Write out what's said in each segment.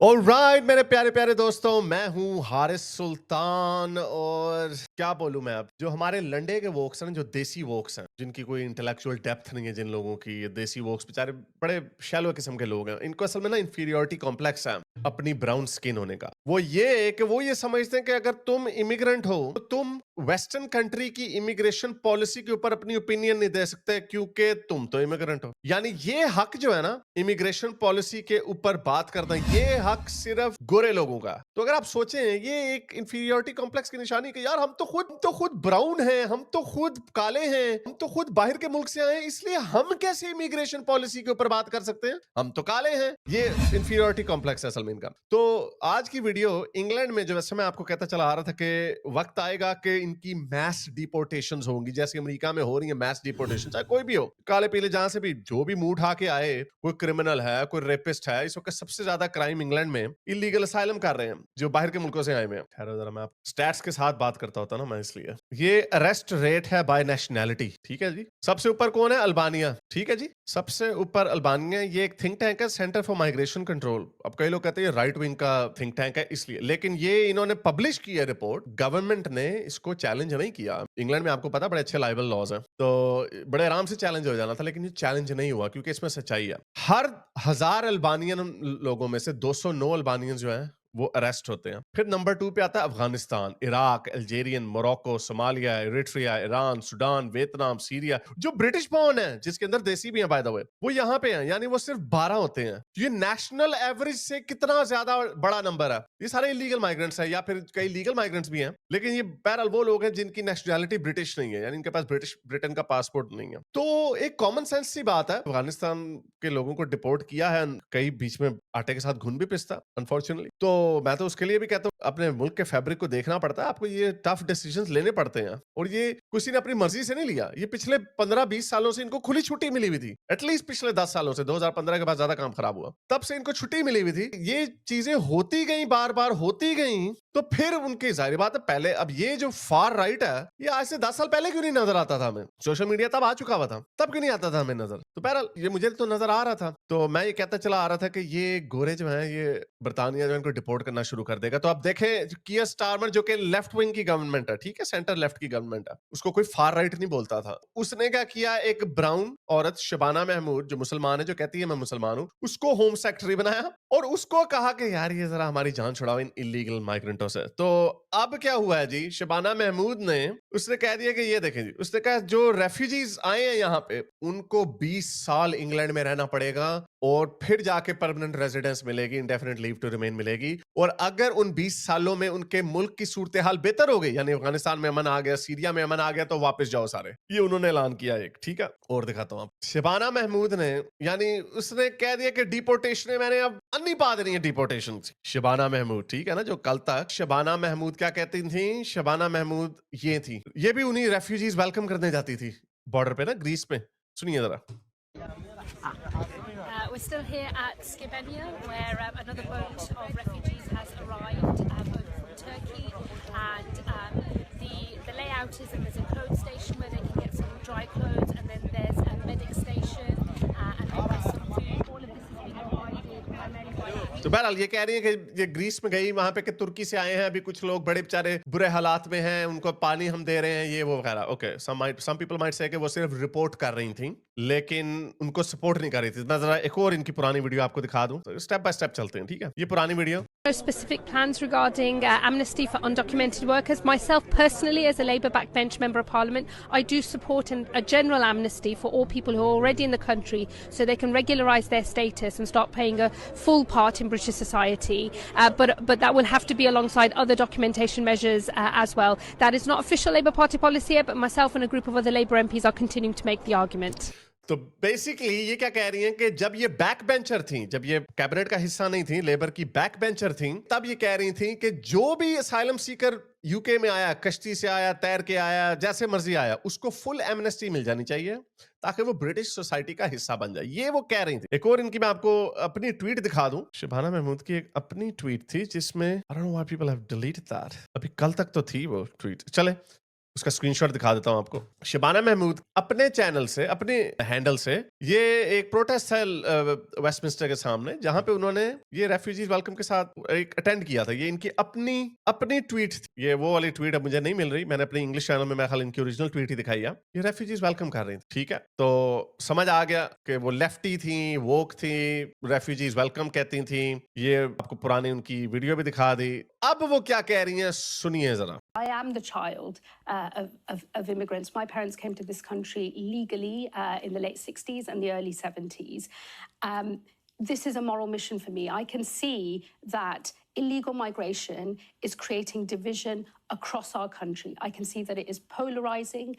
Alright मेरे प्यारे प्यारे दोस्तों, मैं हूं हारिस सुल्तान। और क्या बोलूं मैं, अब जो हमारे लंडे के वोक्स हैं, जो देसी वोक्स हैं, जिनकी कोई इंटेलेक्चुअल डेप्थ नहीं है, जिन लोगों की, ये देसी वोक्स बेचारे बड़े शैलो किस्म के लोग हैं। इनको असल में ना इंफीरियोरिटी कॉम्प्लेक्स है अपनी ब्राउन स्किन होने का। वो ये कि वो ये समझते हैं कि अगर तुम इमिग्रेंट हो तो तुम वेस्टर्न कंट्री की इमिग्रेशन पॉलिसी के ऊपर अपनी ओपिनियन नहीं दे सकते क्योंकि तुम तो इमिग्रेंट हो। यानी ये हक जो है ना इमिग्रेशन पॉलिसी के ऊपर बात करना, ये हक सिर्फ गोरे लोगों का। तो अगर आप सोचें, ये एक इंफीरियोरिटी कॉम्प्लेक्स की निशानी कि यार हम तो खुद ब्राउन हैं, हम तो खुद काले हैं, हम तो खुद बाहर के मुल्क से आए हैं, इसलिए हम कैसे इमिग्रेशन पॉलिसी के ऊपर बात कर सकते हैं? हम तो काले हैं। ये इंफीरियोरिटी कॉम्प्लेक्स है असल में इनका। तो आज की वीडियो इंग्लैंड में, जो वैसे मैं आपको कहता चला आ रहा था कि वक्त आएगा कि इनकी मैस डिपोर्टेशन होंगी, जैसे अमेरिका में हो रही है मैस डिपोर्टेशन। चाहे कोई भी हो, काले पीले जहां से भी, जो भी मुंह उठा के आए, कोई क्रिमिनल है, कोई रेपिस्ट है। इस वक्त सबसे ज्यादा क्राइम इंग्लैंड में इलीगल असाइलम कर रहे हैं, जो बाहर के मुल्कों से आए हुए हैं। ठहरो जरा, मैं आप स्टैट्स के साथ बात करता होता ना मैं, इसलिए। ये अरेस्ट रेट है बाय नेशनैलिटी, ठीक है जी। सबसे ऊपर कौन है? अल्बानिया, ठीक है जी। सबसे ऊपर अल्बानिया। ये एक थिंक टैंक है, सेंटर फॉर माइग्रेशन कंट्रोल। अब कई लोग कहते हैं राइट विंग का थिंक टैंक है इसलिए, लेकिन ये इन्होंने पब्लिश की है रिपोर्ट। गवर्नमेंट ने इसको चैलेंज नहीं किया। इंग्लैंड में आपको पता बड़े अच्छे लाइबल लॉज हैं, तो बड़े आराम से चैलेंज हो जाना था, लेकिन ये चैलेंज नहीं हुआ क्योंकि इसमें सच्चाई है। हर 1000 अल्बानियन लोगों में से 209 अल्बानियन जो है वो अरेस्ट होते हैं। फिर नंबर 2 पे आता है Afghanistan, Iraq, Algerian, Morocco, Somalia, Eritrea, Iran, Sudan, Vietnam, Syria. जो ब्रिटिश बॉर्न है, जिसके अंदर देसी भी है बाय द वे, वो यहाँ पे हैं। यानी वो सिर्फ 12 होते हैं। ये नेशनल एवरेज से कितना ज्यादा बड़ा नंबर है। ये सारे इलीगल माइग्रेंट्स हैं, या फिर कई लीगल माइग्रेंट्स भी हैं, लेकिन ये बहरहाल वो लोग हैं जिनकी नेशनैलिटी ब्रिटिश नहीं है, यानी इनके पास ब्रिटेन का पासपोर्ट नहीं है। तो एक कॉमन सेंस सी बात है, अफगानिस्तान के लोगों को डिपोर्ट किया है। कई बीच में आटे के साथ घुन भी पिसता, अनफॉर्चुनेटली। तो मैं तो उसके लिए भी कहता हूँ, अपने मुल्क के फैब्रिक को देखना पड़ता है आपको। ये टफ डिसीजंस लेने पड़ते हैं, और ये किसी ने अपनी मर्जी से नहीं लिया। ये पिछले 15-20 सालों से इनको खुली छुट्टी मिली हुई थी। एटलीस्ट पिछले 10 सालों से, 2015 के बाद ज्यादा काम खराब हुआ, तब से इनको छुट्टी मिली हुई थी। ये चीजें होती गई, बार बार होती गई, तो फिर उनकी जाहिर बात है पहले। अब ये जो फार राइट है, ये आज से 10 साल पहले क्यों नहीं नजर आता था हमें? सोशल मीडिया तब आ चुका हुआ था, तब क्यों नहीं आता था हमें नजर? तो बहरहाल ये मुझे तो नजर आ रहा था। तो मैं ये कहता चला आ रहा था कि ये गोरे जो हैं, ये बर्तानिया जो इनको डिपोर्ट करना शुरू कर देगा। तो आप देखें, कियर स्टारमर जो कि लेफ्ट विंग की गवर्नमेंट है, ठीक है, सेंटर लेफ्ट की गवर्नमेंट है, उसको कोई फार राइट नहीं बोलता था। उसने क्या किया, एक ब्राउन औरत शबाना महमूद, जो मुसलमान है, जो कहती है मैं मुसलमान हूं, उसको होम सेक्रेटरी बनाया और उसको कहा कि यार ये जरा हमारी जान छुड़ाओ इन इलीगल माइग्रेंटों से। तो अब क्या हुआ है जी, शबाना महमूद ने उसने कह दिया कि ये देखें जी, उसने कहा जो रेफ्यूजीज आए हैं यहाँ पे, उनको 20 साल इंग्लैंड में रहना पड़ेगा और फिर जाके परमानेंट रेजिडेंस मिलेगी, इंडेफिनिट लीव टू रिमेन मिलेगी। और अगर उन 20 सालों में उनके मुल्क की सूरत हाल बेहतर हो गई, यानी अफगानिस्तान में अमन आ गया, सीरिया में अमन आ गया, तो वापस जाओ सारे। ये उन्होंने ऐलान किया एक, ठीक है। और दिखाता हूं आप, शबाना महमूद ने, यानी उसने कह दिया कि डिपोर्टेशन है, मैंने अब अन्नी बात नहीं है डिपोर्टेशन। शबाना महमूद, ठीक है ना, जो कल तक शबाना महमूद क्या कहती थी, शबाना महमूद ये थी, ये भी उन्हीं रेफ्यूजीज वेलकम करने जाती थी बॉर्डर पे ना, ग्रीस पे। सुनिए जरा। We're still here at Skibenia, where another boat of refugees has arrived over from Turkey, and the layout is that there's a clothes station where they can get some dry clothes, and then there's a medic station, and then there's some food. All of this is being provided primarily by. तो बहरहाल ये कह रही है कि ये Greece में गई, वहां पे कि तुर्की से आए हैं, अभी कुछ लोग बड़े बेचारे बुरे हालात में हैं, उनको पानी हम दे रहे हैं, ये वो वगैरह। Okay, some people might say कि वो सिर्फ रिपोर्ट कर रही थी, लेकिन उनको सपोर्ट नहीं कर रही थी। मैं जरा एक और इनकी पुरानी वीडियो आपको दिखा दूं, तो स्टेप बाय स्टेप चलते हैं, ठीक है। ये पुरानी video. No specific plans regarding amnesty for undocumented workers. Myself personally, as a Labour backbench member of Parliament, I do support a general amnesty for all people who are already in the country, so they can regularise their status and start playing a full part in British society. But that will have to be alongside other documentation measures as well. That is not official Labour Party policy yet, but myself and a group of other Labour MPs are continuing to make the argument. तो basically ये क्या कह रही हैं कि जब ये back bencher थी, जब ये कैबिनेट का हिस्सा नहीं थी, लेबर की बैक बेंचर थी, तब ये कह रही थी कि जो भी असाइलम सीकर यूके में आया, कश्ती से आया, तैर के आया, जैसे मर्जी आया, उसको फुल एमनेस्टी मिल जानी चाहिए ताकि वो ब्रिटिश सोसाइटी का हिस्सा बन जाए। ये वो कह रही थी। एक और इनकी मैं आपको अपनी ट्वीट दिखा दूं। शबाना महमूद की एक अपनी ट्वीट थी जिसमें I don't know why people have deleted that. अभी कल तक तो थी वो ट्वीट। चले उसका स्क्रीनशॉट दिखा देता हूं आपको। शबाना महमूद अपने चैनल से, अपने हैंडल से, ये एक प्रोटेस्ट है वेस्टमिंस्टर के सामने, जहां पे उन्होंने ये रेफ्यूजीज वेलकम के साथ एक अटेंड किया था। ये इनकी अपनी अपनी ट्वीट थी। ये वो वाली ट्वीट अब मुझे नहीं मिल रही, मैंने अपने इंग्लिश चैनल में मैं खाली इनकी ओरिजिनल ट्वीट ही दिखाई है। ये रेफ्यूजीज वेलकम कर रही थी, ठीक है। तो समझ आ गया कि वो लेफ्टी थी, वोक थी, रेफ्यूजीज वेलकम कहती थी। ये आपको पुरानी उनकी वीडियो भी दिखा दी। अब वो क्या कह रही हैं सुनिए जरा। I am the child of immigrants. My parents came to this country legally in the late 60s and the early 70s. This is a moral mission for me. I can see that illegal migration is creating division across our country. I can see that it is polarizing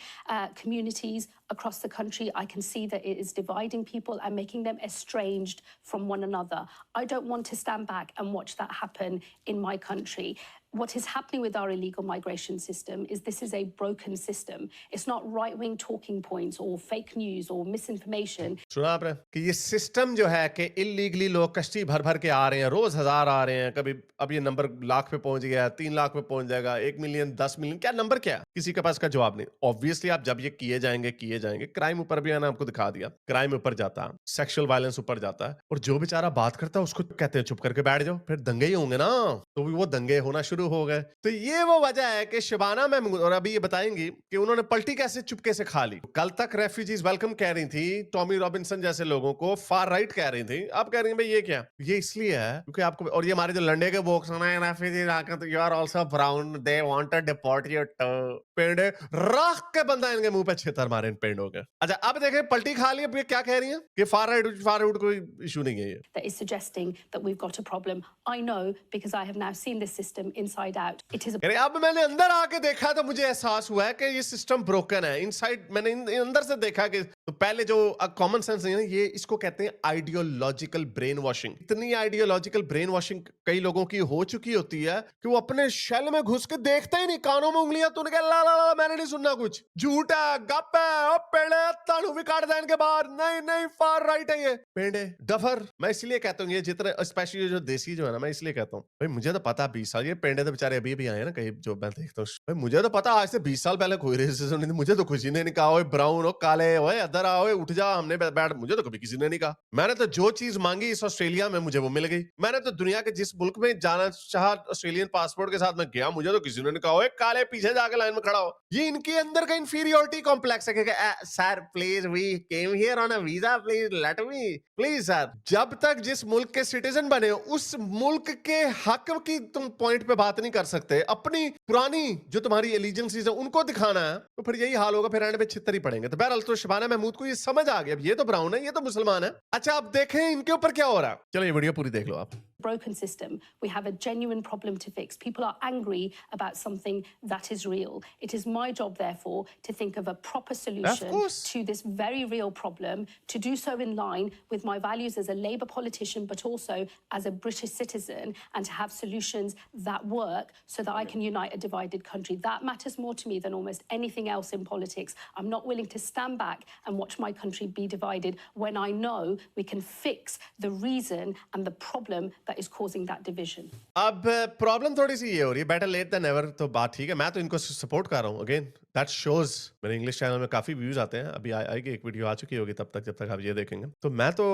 communities across the country. I can see that it is dividing people and making them estranged from one another. I don't want to stand back and watch that happen in my country. What is happening with our illegal migration system is this is a broken system. It's not right-wing talking points or fake news or misinformation. सुना आपने कि ये system जो है कि illegally लोग कश्ती भर भर के आ रहे हैं, रोज 1000 आ रहे हैं, कभी अब ये नंबर लाख पे पहुंच गया, 3 लाख पे पहुंच जाएगा, 1 मिलियन, 10 मिलियन, क्या नंबर क्या है? किसी के पास का जवाब नहीं। ऑब्वियसली आप जब ये किए जाएंगे, क्राइम ऊपर भी मैंने आपको दिखा दिया, क्राइम ऊपर जाता है, सेक्सुअल वायलेंस ऊपर जाता है, और जो बेचारा बात करता है उसको कहते हैं चुप करके बैठ जाओ, फिर दंगे ही होंगे ना। तो वो दंगे होना शुरू हो गए। तो ये वो वजह है कि शबाना महमूद, और अभी ये बताएंगी कि उन्होंने पलटी कैसे चुपके से खा ली। कल तक रेफ्यूजीज वेलकम कह रही थी, टॉमी रॉबिन्सन जैसे लोगों को फार राइट कह रही थी, अब कह रही है भाई ये क्या? ये इसलिए है क्योंकि आपको, और ये हमारे जो लंडे के बोक्स हैं, रेफ्यूजीज आकर you are also brown, they want to deport you to, पेंडे रख के बंदा इनके मुंह पे छेतर मारे इन पेंडों के। अच्छा अब देखें पलटी खा ली, अब ये क्या कह रही है कि फार राइट कोई इशू नहीं है ये। That is suggesting that we've got a problem. I know because I have now seen this system inside out. It is a अरे अब मैंने अंदर आके देखा तो मुझे एहसास हुआ है कि ये सिस्टम ब्रोकन है। इनसाइड मैंने अंदर से देखा कि तो पहले जो कॉमन सेंस नहीं है, ये इसको कहते हैं आइडियोलॉजिकल ब्रेन वॉशिंग। इतनी आइडियोलॉजिकल ब्रेन वॉशिंग कई लोगों की हो चुकी होती है कि वो अपने शेल में घुस के देखते ही नहीं, कानों में उंगलियां, तूने कहा ला ला ला मैंने नहीं सुनना कुछ, झूठ है, गप है, ओ पेड़े तानू भी काट दें इनके बाहर, नहीं नहीं फार राइट है ये पेड़े डफर। मैं इसलिए कहता हूँ ये जितने स्पेशली जो देसी जो है ना, मैं इसलिए कहता हूँ भाई मुझे तो पता 20 साल, ये पेड़े तो बेचारे अभी भी आए ना कहीं जो मैं देखता हूँ, भाई मुझे तो पता आज से 20 साल पहले कोई रेसिज्म नहीं थी। मुझे तो किसी ने नहीं कहा ओए ब्राउन हो, काले हो, इधर आओ, उठ जा, हमने बैठ, मुझे तो कभी किसी ने नहीं कहा। मैंने तो जो चीज मांगी इस ऑस्ट्रेलिया में मुझे वो मिल गई। मैंने तो दुनिया के जिस मुल्क में जाना चाहा ऑस्ट्रेलियन पासपोर्ट के साथ मैं गया, मुझे तो किसी ने नहीं कहा ओए काले पीछे जाके लाइन में खड़ा हो। ये इनके अंदर का इंफीरियोरिटी कॉम्प्लेक्स है कि sir please we came here on a visa, please let me, please sir. जब तक जिस मुल्क के सिटीजन बने उस मुल्क के हक की तुम पॉइंट पे बात नहीं कर सकते, अपनी पुरानी जो तुम्हारी एलिजेंसीज है उनको दिखाना है, तो फिर यही हाल होगा, फिर एंड पे छितर ही पड़ेंगे। तो बहरहाल तो शबाना महमूद को ये समझ आ गया, अब ये तो ब्राउन है, ये तो मुसलमान है। अच्छा अब देखें इनके ऊपर क्या हो रहा है। चलो ये वीडियो पूरी देख लो आप। broken system. We have a genuine problem to fix. People are angry about something that is real. It is my job, therefore, to think of a proper solution to this very real problem, to do so in line with my values as a Labour politician, but also as a British citizen, and to have solutions that work so that I can unite a divided country. That matters more to me than almost anything else in politics. I'm not willing to stand back and watch my country be divided when I know we can fix the reason and the problem that is causing that division. अब problem थोड़ी सी ये हो रही है, better late then never, तो बात ठीक है, मैं तो इनको सपोर्ट कर रहा हूँ। अगेन दैट शोज मेरे इंग्लिश चैनल में काफी व्यूज आते हैं, अभी आएगी एक वीडियो आ चुकी होगी तब तक जब तक आप ये देखेंगे। तो मैं तो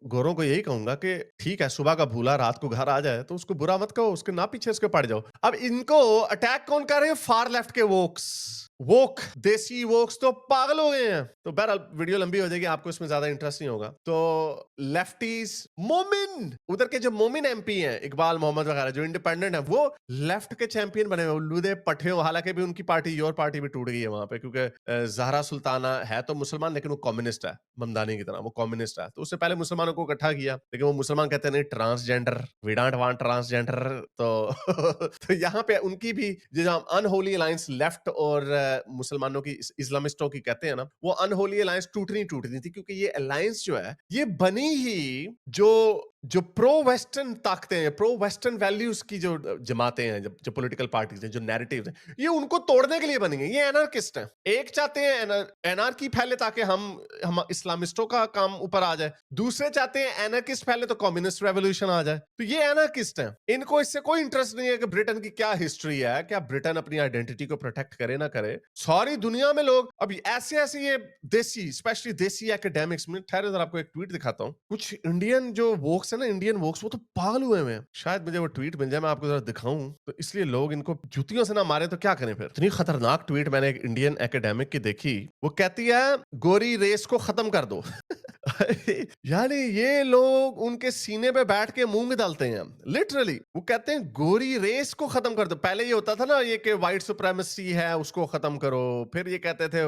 गोरों को यही कहूंगा कि ठीक है, सुबह का भूला रात को घर आ जाए तो उसको बुरा मत कहो, उसके ना पीछे उसके पड़ जाओ। अब इनको अटैक कौन कर रहे हैं? फार लेफ्ट के वोक्स, वोक देसी वोक्स तो पागल हो गए हैं। तो बहरहाल वीडियो लंबी हो जाएगी, आपको इसमें ज्यादा इंटरेस्ट नहीं होगा। तो लेफ्टीज, मोमिन, उधर के जो मोमिन एमपी हैं, इकबाल मोहम्मद वगैरह जो इंडिपेंडेंट है, वो लेफ्ट के चैंपियन बने हुए, उल्लूदे पट्टे हो। हालांकि भी उनकी पार्टी, योर पार्टी भी टूट गई है वहां पे, क्योंकि जहरा सुल्ताना है तो मुसलमान लेकिन वो कम्युनिस्ट है, ममदानी की तरह वो कम्युनिस्ट है। तो उससे पहले मुसलमानों को इकट्ठा किया, लेकिन वो मुसलमान कहते हैं नहीं transgender, we don't want transgender. तो यहाँ पे उनकी भी जो अनहोली अलायंस लेफ्ट और मुसलमानों की, इस्लामिस्टों की कहते हैं ना, वो अनहोली अलायंस टूटनी थी, क्योंकि ये अलायंस जो है ये बनी ही जो जो प्रो वेस्टर्न ताकतें हैं, प्रो वेस्टर्न वैल्यूज की जो जमातें हैं, जो पॉलिटिकल पार्टीज हैं, जो नैरेटिव्स हैं, ये उनको तोड़ने के लिए बनी है। ये एनार्किस्ट हैं। एक चाहते हैं एनार्की फैले ताकि हम इस्लामिस्टों का काम ऊपर आ जाए, दूसरे चाहते हैं एनार्किस्ट फैले तो कम्युनिस्ट रेवोल्यूशन आ जाए। तो ये एनार्किस्ट हैं। इनको इससे कोई इंटरेस्ट नहीं है कि ब्रिटेन की क्या हिस्ट्री है, क्या ब्रिटेन अपनी आइडेंटिटी को प्रोटेक्ट करे ना करे। सारी दुनिया में लोग अभी ऐसे ऐसे ये देसी, स्पेशली देसी एकेडमिक्स में, ठहरे जरा आपको एक ट्वीट दिखाता हूँ। कुछ इंडियन जो वोक्स है ना, इंडियन वोक्स, वो तो पागल हुए हैं। शायद मुझे वो ट्वीट मिल जाए, मैं आपको जरा दिखाऊं, तो इसलिए लोग इनको जूतियों से ना मारे तो क्या करें फिर। इतनी खतरनाक ट्वीट मैंने एक इंडियन एकेडमिक की देखी। वो कहती है गोरी रेस को खत्म कर दो। यानी ये लोग उनके सीने पे बैठ के मूंग डालते हैं लिटरली। वो कहते हैं गोरी रेस को खत्म कर दो। पहले ये होता था ना ये कि व्हाइट सुप्रीमेसी है, उसको खत्म करो। फिर ये कहते थे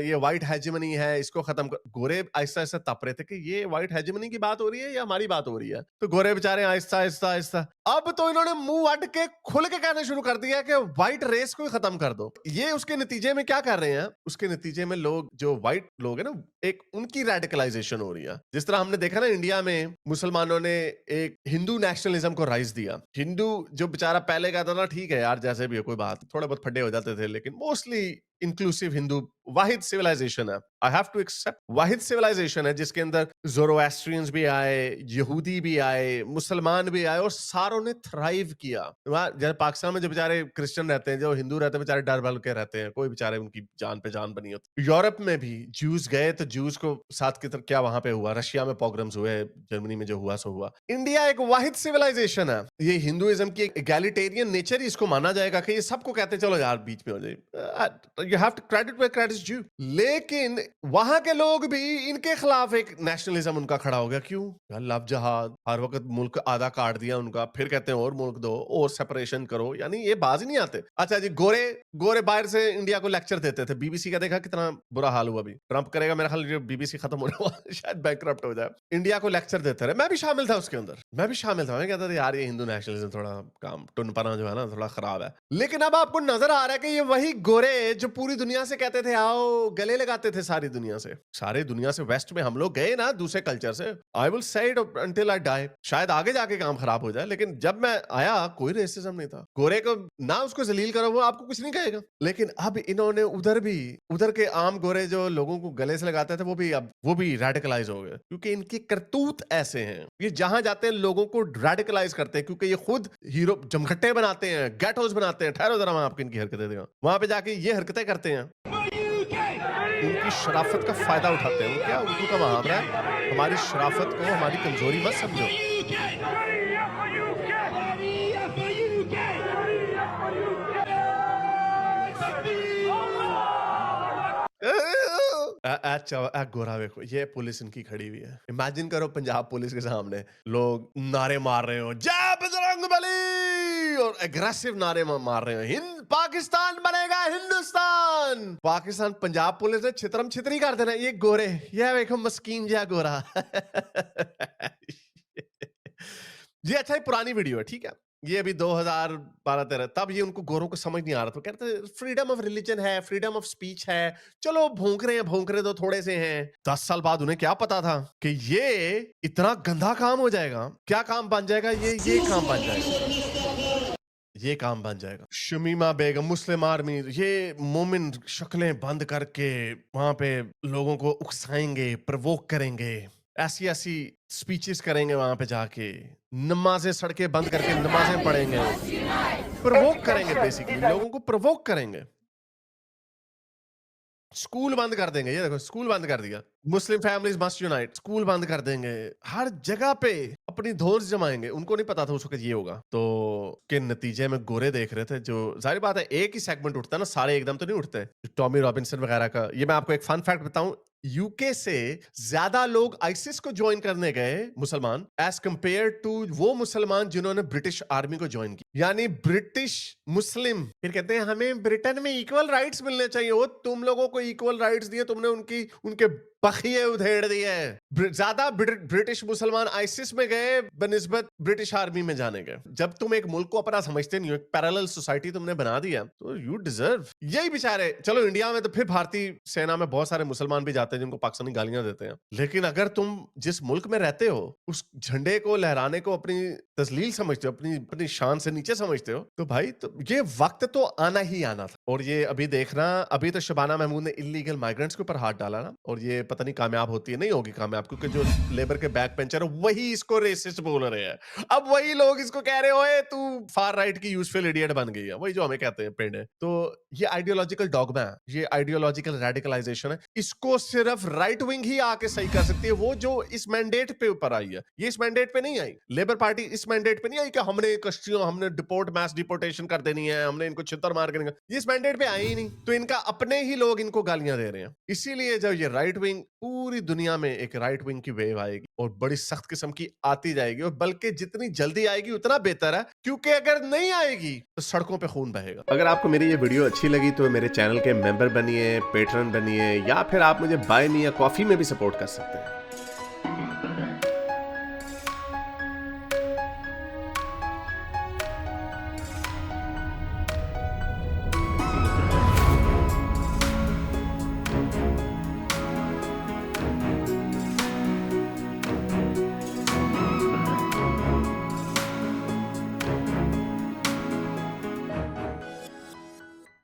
ये व्हाइट हेजेमनी है, इसको खत्म करो। गोरे आहिस्ता आहिस्ता तप रहे थे कि ये व्हाइट हेजेमनी की बात हो रही है या हमारी बात हो रही है। तो गोरे बेचारे आहिस्ता आहिस्ता आहिस्ता अब तो इन्होंने मुंह अट के खुल के कहना शुरू कर दिया कि व्हाइट रेस को ही खत्म कर दो। ये उसके नतीजे में क्या कर रहे हैं, उसके नतीजे में लोग जो व्हाइट लोग हैं ना, एक उनकी रेडिकलाइजेशन हो रही है। जिस तरह हमने देखा ना इंडिया में मुसलमानों ने एक हिंदू नेशनलिज्म को राइज दिया। हिंदू जो बेचारा पहले कहता था ठीक है यार जैसे भी है कोई बात, थोड़े बहुत फड्डे हो जाते थे, लेकिन मोस्टली इंक्लूसिव हिंदू वाहिद सिविलाइजेशन है। आई हैव टू एक्सेप्ट वाहिद सिविलाइजेशन है जिसके अंदर ज़ोरोएस्ट्रियंस भी आए, यहूदी भी आए, मुसलमान भी आए और सारों ने थ्राइव किया। जैसे पाकिस्तान में जो बेचारे क्रिश्चियन रहते हैं, जो हिंदू रहते हैं, बेचारे डर बल के रहते हैं, कोई बेचारे उनकी जान पे जान बनी होती। यूरोप में भी ज्यूज गए तो ज्यूज को साथ की तरफ क्या वहां पे हुआ, रशिया में पोग्राम्स हुए, जर्मनी में जो हुआ सो हुआ। इंडिया एक वाहिद सिविलाइजेशन है। ये हिंदुइज्म की एक एगैलिटेरियन नेचर ही इसको माना जाएगा कि ये सबको कहते हैं चलो यार बीच में हो जाए, you have to credit where credit is due. लेकिन वहां के लोग भी इनके खिलाफ एक नेशनलिज्म उनका खड़ा हो गया। क्यों यार, लव जहाद, हर वक्त मुल्क आधा काट दिया उनका, फिर कहते हैं और मुल्क दो और सेपरेशन करो। यानी ये बाज ही नहीं आते। अच्छा जी, गोरे गोरे बाहर से इंडिया को लेक्चर देते थे। बीबीसी का देखा कितना बुरा हाल हुआ। अभी ट्रंप करेगा मेरा ख्याल बीबीसी खत्म हो रहा है, शायद बैंकरप्ट हो जाए। इंडिया को लेक्चर देते रहे, मैं भी शामिल था उसके अंदर, मैं भी शामिल था। मैं कहता था यार ये हिंदू नेशनलिज्म थोड़ा काम टुनपना जो है ना थोड़ा खराब है। लेकिन अब आपको नजर आ रहा है कि ये वही गोरे जो पूरी दुनिया से कहते थे आओ, गले लगाते थे सारी दुनिया से। सारी दुनिया से वेस्ट में हम लोग गए ना दूसरे कल्चर से। I will say it until I die. शायद आगे जाके काम खराब हो जाए, लेकिन जब मैं आया कोई रेसिज्म नहीं था। गोरे को ना उसको जलील करो, वो आपको कुछ नहीं कहेगा। लेकिन अब इन्होंने उधर के आम गोरे जो लोगों को गले से लगाते थे वो भी रेडिकलाइज हो गए, क्योंकि इनके करतूत ऐसे हैं। ये जहां जाते हैं लोगों को रेडिकलाइज करते हैं, क्योंकि ये खुद हीरो जमघट्टे बनाते हैं, गेटोस बनाते हैं। ठहरो जरा मैं आपको इनकी हरकतें देगा। वहां पे जाके ये हरकतें करते हैं, उनकी शराफत का फायदा उठाते हैं। वो क्या उर्दू का मुहावरा है, हमारी शराफत को हमारी कमजोरी मत समझो। अच्छा गोरा देखो, ये पुलिस इनकी खड़ी हुई है। इमेजिन करो पंजाब पुलिस के सामने लोग नारे मार रहे हो, जय बजरंगबली, और एग्रेसिव नारे मार रहे हो, हिंद पाकिस्तान बनेगा हिंदुस्तान। पाकिस्तान पंजाब पुलिस ने छितरम छितरी कर देना। ये गोरे, ये देखो मस्कीन जया गोरा। ये अच्छा ही पुरानी वीडियो है, ठीक है। ये अभी 2012-13, तब ये उनको गोरों को समझ नहीं आ रहा था। कहते फ्रीडम ऑफ रिलीजन है, फ्रीडम ऑफ स्पीच है, चलो भौंक रहे तो थोड़े से हैं। 10 साल बाद उन्हें क्या पता था कि ये इतना गंदा काम हो जाएगा। क्या काम बन जाएगा, ये काम बन जाएगा, ये काम बन जाएगा। शमीमा बेगम, मुस्लिम आर्मी, ये मोमिन शक्लें बंद करके वहां पे लोगों को उकसाएंगे, प्रवोक करेंगे, ऐसी ऐसी स्पीचेस करेंगे वहां पे जाके, नमाजें सड़कें बंद करके नमाजें पढ़ेंगे, प्रवोक करेंगे, बेसिकली लोगों को प्रवोक करेंगे। स्कूल बंद कर देंगे, ये देखो स्कूल बंद कर दिया। मुस्लिम फैमिलीज मस्ट यूनाइट, स्कूल बंद कर देंगे। हर जगह पे अपनी धौंस जमाएंगे। उनको नहीं पता था उस वक्त ये होगा। तो के नतीजे में गोरे देख रहे थे, जो जाहिर बात है एक ही सेगमेंट उठता है ना, सारे एकदम तो नहीं उठते। टॉमी रॉबिन्सन वगैरह का, ये मैं आपको एक फन फैक्ट बताऊं, यूके से ज्यादा लोग आईसिस को ज्वाइन करने गए मुसलमान, एज कंपेयर टू वो मुसलमान जिन्होंने ब्रिटिश आर्मी को ज्वाइन किया। यानी ब्रिटिश मुस्लिम फिर कहते हैं हमें ब्रिटेन में इक्वल राइट्स मिलने चाहिए। वो तुम लोगों को इक्वल राइट्स दिए तुमने, उनके पखिए उधेड़ दिए। ज्यादा ब्रिटिश मुसलमान आईसिस में गए बनिस्बत ब्रिटिश आर्मी में जाने के। जब तुम एक मुल्क को अपना समझते नहीं हो, एक पैरेलल सोसाइटी तुमने बना दिया, तो यू डिजर्व यही बेचारे। चलो इंडिया में तो फिर भारतीय सेना में बहुत सारे मुसलमान भी जाते हैं जिनको पाकिस्तानी गालियां देते हैं, लेकिन अगर तुम जिस मुल्क में रहते हो उस झंडे को लहराने को अपनी तस्लील समझते हो, अपनी शान से नीचे समझते हो, तो भाई तो ये वक्त तो आना ही आना था। और ये अभी देखना, अभी तो शबाना महमूद ने इलीगल माइग्रेंट्स के ऊपर हाथ डाला ना, और ये पता नहीं कामयाब होती है, नहीं होगी कामयाब, क्योंकि जो लेबर के बैक पेंचर है वही इसको रेसिस्ट बोल रहे हैं। अब वही लोग इसको कह रहे हो तू फार राइट की यूजफुल इडियट बन गई है, वही जो हमें कहते हैं पेड़ है। तो ये आइडियोलॉजिकल डॉगमा है, ये आइडियोलॉजिकल रेडिकलाइजेशन है, इसको सिर्फ राइट विंग ही आके सही कर सकती है। वो जो इस मैंडेट पे ऊपर आई है, ये इस मैंडेट पे नहीं आई। लेबर पार्टी इस मैंडेट पे नहीं आई कि हमने कश्तियों, हमने मास डिपोर्टेशन कर देनी है, हमने इनको छितर मार कर, ये इस मैंडेट पे आई ही नहीं। तो इनका अपने ही लोग इनको गालियां दे रहे हैं। इसीलिए जब ये राइट विंग, पूरी दुनिया में एक राइट विंग की वेव आएगी और बड़ी सख्त किस्म की आती जाएगी, और बल्कि जितनी जल्दी आएगी उतना बेहतर है, क्योंकि अगर नहीं आएगी तो सड़कों पे खून बहेगा। अगर आपको मेरी ये वीडियो अच्छी लगी तो मेरे चैनल के मेंबर बनिए, पेट्रन बनिए, या फिर आप मुझे बाय मी या कॉफी में भी सपोर्ट कर सकते हैं।